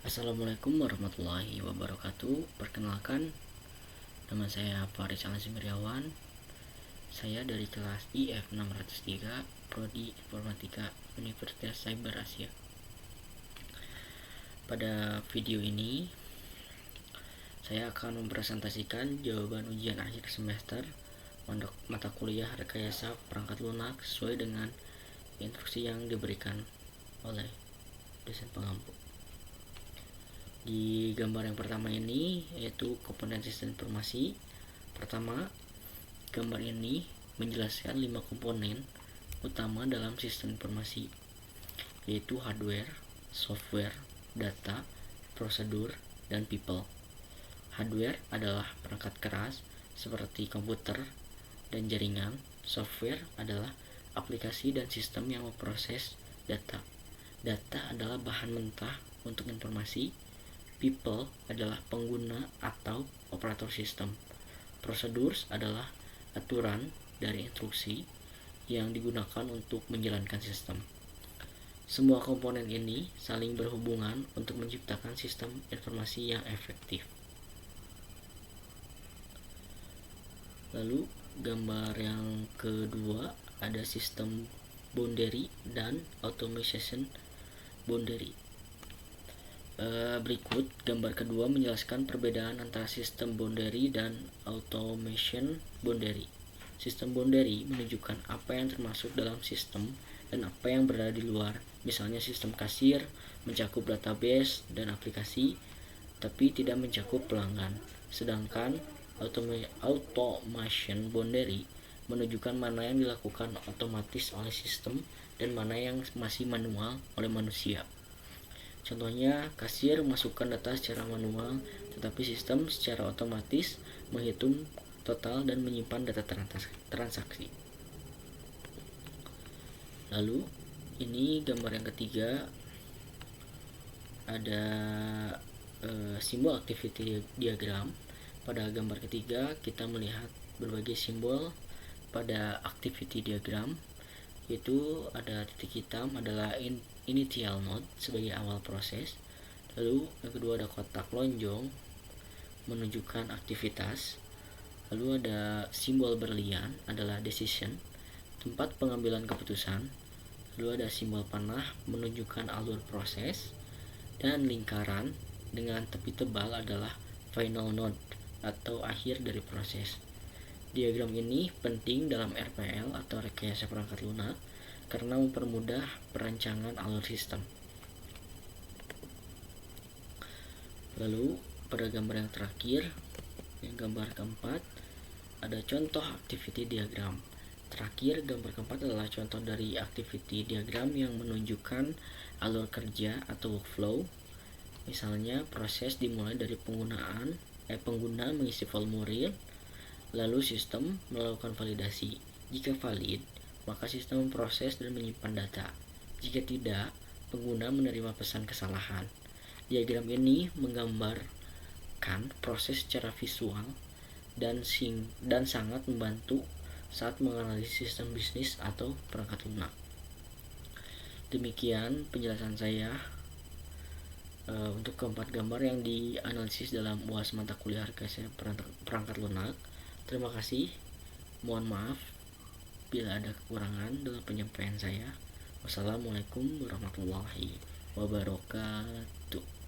Assalamualaikum warahmatullahi wabarakatuh. Perkenalkan, nama saya Faris Alazimriawan. Saya dari kelas IF 603 Prodi Informatika Universitas Cyber Asia. Pada video ini saya akan mempresentasikan jawaban ujian akhir semester mata kuliah rekayasa perangkat lunak sesuai dengan instruksi yang diberikan oleh dosen pengampu. Di gambar yang pertama ini yaitu komponen sistem informasi. Pertama, gambar ini menjelaskan 5 komponen utama dalam sistem informasi, yaitu hardware, software, data, prosedur, dan people. Hardware adalah perangkat keras seperti komputer dan jaringan. Software adalah aplikasi dan sistem yang memproses data. Data adalah bahan mentah untuk informasi. People adalah pengguna atau operator sistem. Procedures adalah aturan dari instruksi yang digunakan untuk menjalankan sistem. Semua komponen ini saling berhubungan untuk menciptakan sistem informasi yang efektif. Lalu gambar yang kedua ada sistem boundary dan automation boundary. Berikut gambar kedua menjelaskan perbedaan antara sistem boundary dan automation boundary. Sistem boundary menunjukkan apa yang termasuk dalam sistem dan apa yang berada di luar. Misalnya sistem kasir mencakup database dan aplikasi, tapi tidak mencakup pelanggan. Sedangkan automation boundary menunjukkan mana yang dilakukan otomatis oleh sistem dan mana yang masih manual oleh manusia. Contohnya, kasir memasukkan data secara manual, tetapi sistem secara otomatis menghitung total dan menyimpan data transaksi. Lalu, ini gambar yang ketiga, ada simbol activity diagram. Pada gambar ketiga, kita melihat berbagai simbol pada activity diagram, yaitu ada titik hitam adalah initial node sebagai awal proses. Lalu yang kedua ada kotak lonjong menunjukkan aktivitas. Lalu ada simbol berlian adalah decision, tempat pengambilan keputusan. Lalu ada simbol panah menunjukkan alur proses, dan lingkaran dengan tepi tebal adalah final node atau akhir dari proses. Diagram ini penting dalam RPL atau rekayasa perangkat lunak karena mempermudah perancangan alur sistem. Lalu pada gambar yang terakhir, yang gambar keempat, ada contoh activity diagram. Terakhir, gambar keempat adalah contoh dari activity diagram yang menunjukkan alur kerja atau workflow. Misalnya, proses dimulai dari pengguna mengisi formulir, lalu sistem melakukan validasi. Jika valid, maka sistem memproses dan menyimpan data. Jika tidak, pengguna menerima pesan kesalahan. Diagram ini menggambarkan proses secara visual dan sangat membantu saat menganalisis sistem bisnis atau perangkat lunak. Demikian penjelasan saya untuk keempat gambar yang dianalisis dalam UAS mata kuliah rekayasa perangkat lunak. Terima kasih. Mohon maaf bila ada kekurangan dalam penyampaian saya. Wassalamualaikum warahmatullahi wabarakatuh.